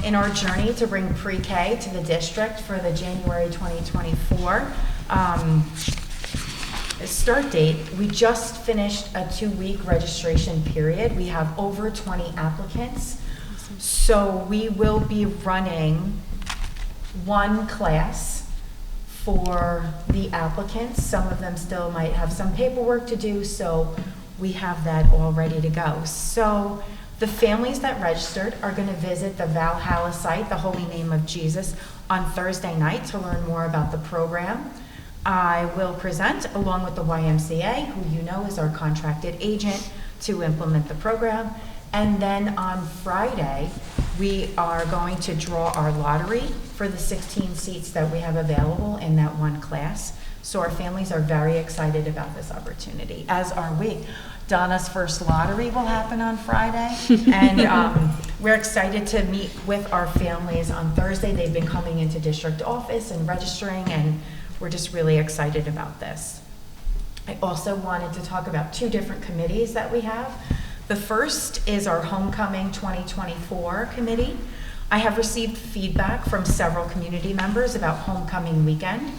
in our journey to bring pre-K to the district for the January 2024 start date, we just finished a 2-week registration period. We have over 20 applicants. So we will be running one class for the applicants. Some of them still might have some paperwork to do, so we have that all ready to go. So the families that registered are going to visit the Valhalla site, the Holy Name of Jesus, on Thursday night to learn more about the program. I will present along with the YMCA, who you know is our contracted agent to implement the program. And then on Friday, we are going to draw our lottery for the 16 seats that we have available in that one class. So our families are very excited about this opportunity, as are we. Donna's first lottery will happen on Friday, and we're excited to meet with our families on Thursday. They've been coming into district office and registering, and we're just really excited about this. I also wanted to talk about 2 different committees that we have. The first is our Homecoming 2024 committee. I have received feedback from several community members about homecoming weekend.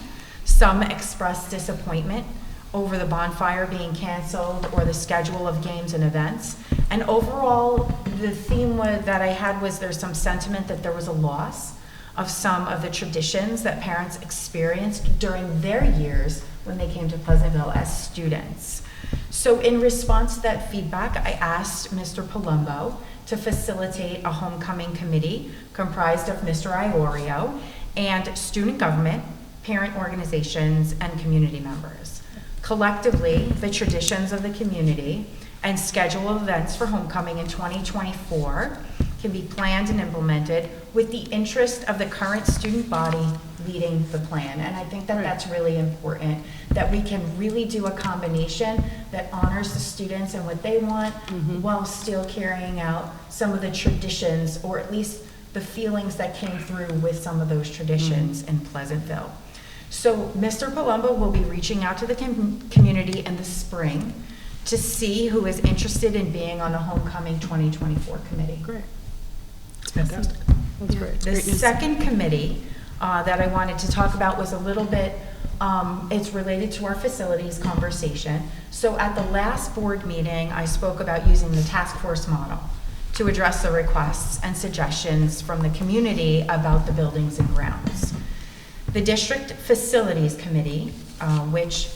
Some expressed disappointment over the bonfire being canceled or the schedule of games and events. And overall, the theme that I had was there's some sentiment that there was a loss of some of the traditions that parents experienced during their years when they came to Pleasantville as students. So in response to that feedback, I asked Mr. Palumbo to facilitate a homecoming committee comprised of Mr. Iorio and student government, parent organizations, and community members. Collectively, the traditions of the community and schedule of events for homecoming in 2024 can be planned and implemented with the interest of the current student body leading the plan. And I think that that's really important, that we can really do a combination that honors the students and what they want while still carrying out some of the traditions, or at least the feelings that came through with some of those traditions in Pleasantville. So Mr. Palumbo will be reaching out to the community in the spring to see who is interested in being on the Homecoming 2024 committee. Great. Fantastic. That's great. The second committee that I wanted to talk about was a little bit, it's related to our facilities conversation. So at the last board meeting, I spoke about using the task force model to address the requests and suggestions from the community about the buildings and grounds. The district facilities committee, which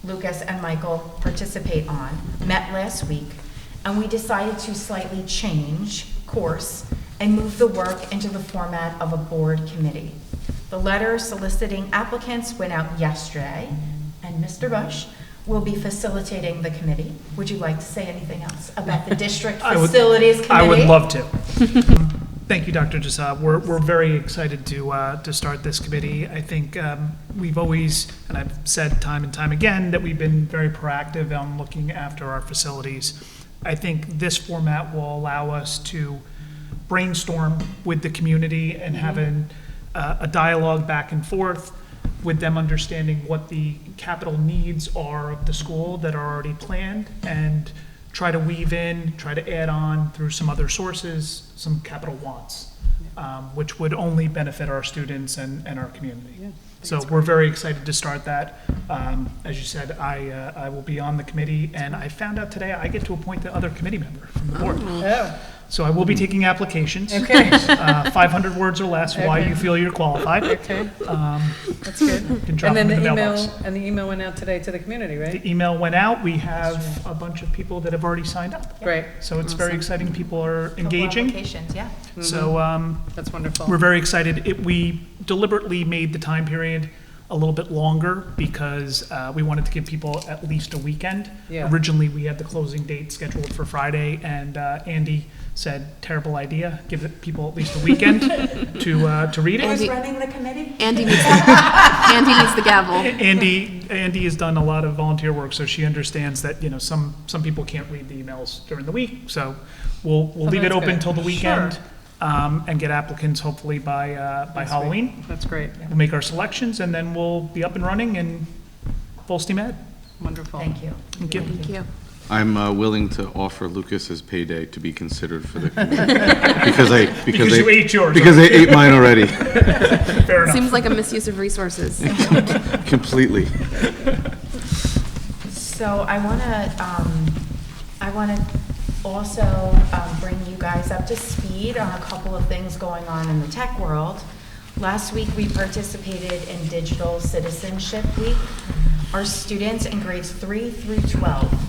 Lucas and Michael participate on, met last week, and we decided to slightly change course and move the work into the format of a board committee. The letter soliciting applicants went out yesterday, and Mr. Bush will be facilitating the committee. Would you like to say anything else about the district facilities committee? I would love to. Thank you, Dr. Jasab. We're very excited to start this committee. I think we've always, and I've said time and time again, that we've been very proactive on looking after our facilities. I think this format will allow us to brainstorm with the community and have a dialogue back and forth with them, understanding what the capital needs are of the school that are already planned, and try to weave in, try to add on through some other sources, some capital wants, which would only benefit our students and our community. Yeah, so we're very excited to start that. As you said, I will be on the committee, and I found out today I get to appoint the other committee member from the board. Oh. So I will be taking applications. Okay. 500 words or less, why you feel you're qualified. Okay. That's good. You can drop And then them in the the email, mailbox. and the email went out today to the community, right? The email went out. We have a bunch of people that have already signed up. Great. So it's very exciting. People are engaging. Applications, yeah. So That's wonderful. we're very excited. We deliberately made the time period a little bit longer because we wanted to give people at least a weekend. Yeah. Originally, we had the closing date scheduled for Friday, and Andy said, terrible idea, give people at least a weekend to read it. Who's running the committee? Andy needs the gavel. Andy has done a lot of volunteer work, so she understands that, you know, some people can't read the emails during the week. So we'll leave it that's open good. till the weekend. Sure. And get applicants hopefully by Halloween. That's great. We'll make our selections, and then we'll be up and running and full steam ahead. Wonderful. Thank you. Thank you. Thank you. I'm willing to offer Lucas his payday to be considered for the committee. Because you ate yours. Because they ate mine already, Fair enough. Seems like a misuse of resources. completely. So I want to also bring you guys up to speed on a couple of things going on in the tech world. Last week, we participated in Digital Citizenship Week. Our students in grades 3 through 12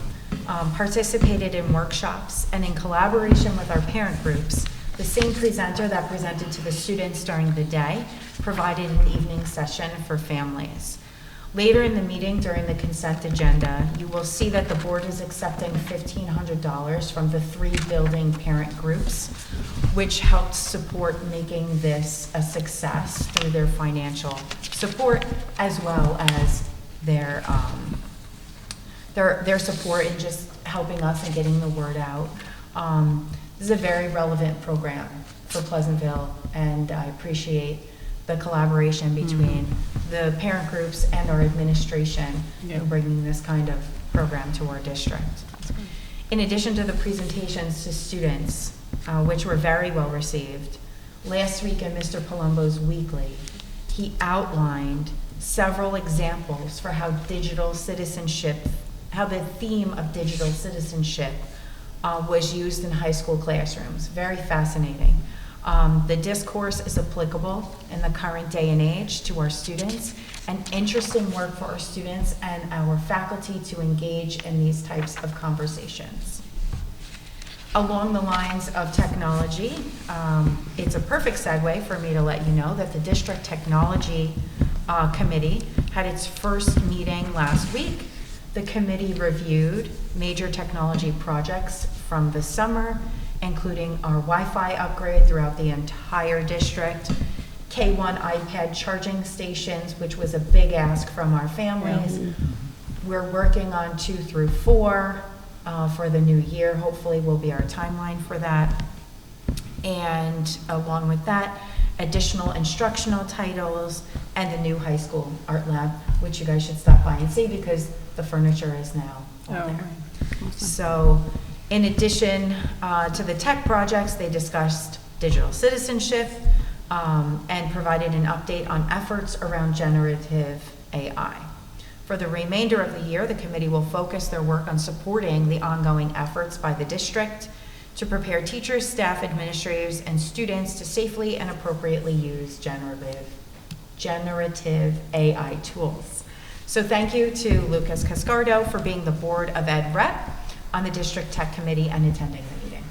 participated in workshops, and in collaboration with our parent groups, the same presenter that presented to the students during the day provided an evening session for families. Later in the meeting, during the consent agenda, you will see that the board is accepting $1,500 from the 3 building parent groups, which helped support making this a success through their financial support, as well as their support in just helping us and getting the word out. This is a very relevant program for Pleasantville, and I appreciate the collaboration between the parent groups and our administration in bringing this kind of program to our district. In addition to the presentations to students, which were very well received, last week in Mr. Palumbo's weekly, he outlined several examples for how digital citizenship, how the theme of digital citizenship was used in high school classrooms. Very fascinating. The discourse is applicable in the current day and age to our students, and interesting work for our students and our faculty to engage in these types of conversations. Along the lines of technology, it's a perfect segue for me to let you know that the District Technology Committee had its first meeting last week. The committee reviewed major technology projects from the summer, including our Wi-Fi upgrade throughout the entire district, K1 iPad charging stations, which was a big ask from our families. We're working on 2 through 4 for the new year. Hopefully will be our timeline for that. And along with that, additional instructional titles and the new high school art lab, which you guys should stop by and see because the furniture is now all there. So in addition to the tech projects, they discussed digital citizenship and provided an update on efforts around generative AI. For the remainder of the year, the committee will focus their work on supporting the ongoing efforts by the district to prepare teachers, staff, administrators, and students to safely and appropriately use generative AI tools. So thank you to Lucas Cascardo for being the Board of Ed rep on the District Tech Committee and attending the meeting.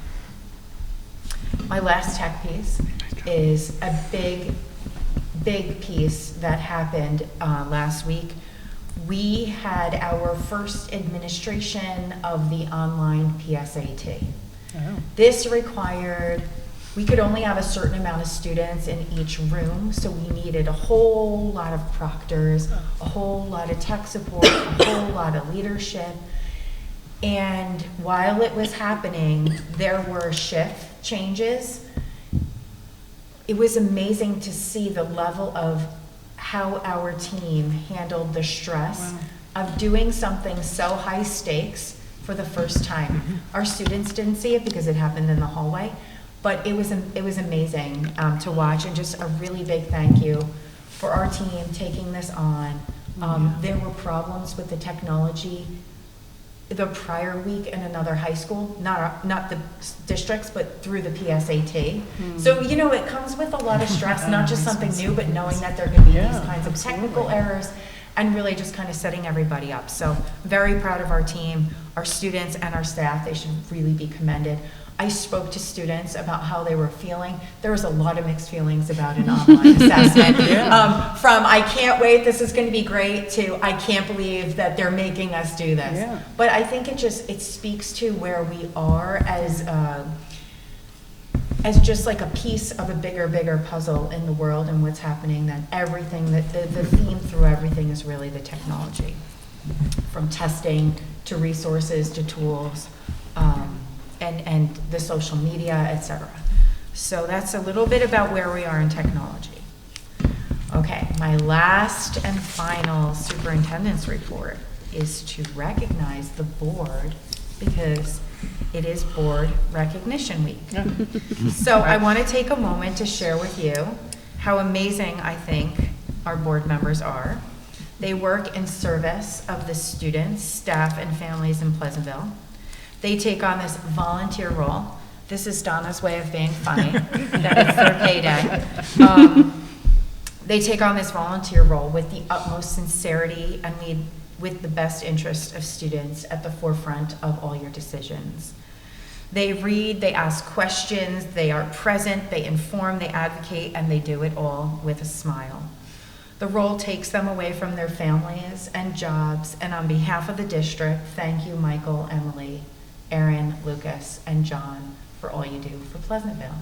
My last tech piece is a big piece that happened last week. We had our first administration of the online PSAT. This required, we could only have a certain amount of students in each room, so we needed a whole lot of proctors, a whole lot of tech support, a whole lot of leadership. And while it was happening, there were shift changes. It was amazing to see the level of how our team handled the stress of doing something so high stakes for the first time. Our students didn't see it because it happened in the hallway, but it was amazing to watch, and just a really big thank you for our team taking this on. There were problems with the technology the prior week in another high school, not the districts, but through the PSAT. So, you know, it comes with a lot of stress, not just something new, but knowing that there could be these kinds of technical errors and really just kind of setting everybody up. So very proud of our team, our students and our staff. They should really be commended. I spoke to students about how they were feeling. There was a lot of mixed feelings about an online assessment. From I can't wait, this is going to be great, to I can't believe that they're making us do this. But I think it speaks to where we are as just like a piece of a bigger puzzle in the world and what's happening, that everything, that the theme through everything is really the technology, from testing to resources to tools. And the social media, etc. So that's a little bit about where we are in technology. Okay, my last and final superintendent's report is to recognize the board because it is Board Recognition Week. So I want to take a moment to share with you how amazing I think our board members are. They work in service of the students, staff, and families in Pleasantville. They take on this volunteer role. This is Donna's way of being funny, that it's their payday. They take on this volunteer role with the utmost sincerity and lead with the best interest of students at the forefront of all your decisions. They read, they ask questions, they are present, they inform, they advocate, and they do it all with a smile. The role takes them away from their families and jobs, and on behalf of the district, thank you, Michael, Emily, Aaron, Lucas, and John, for all you do for Pleasantville.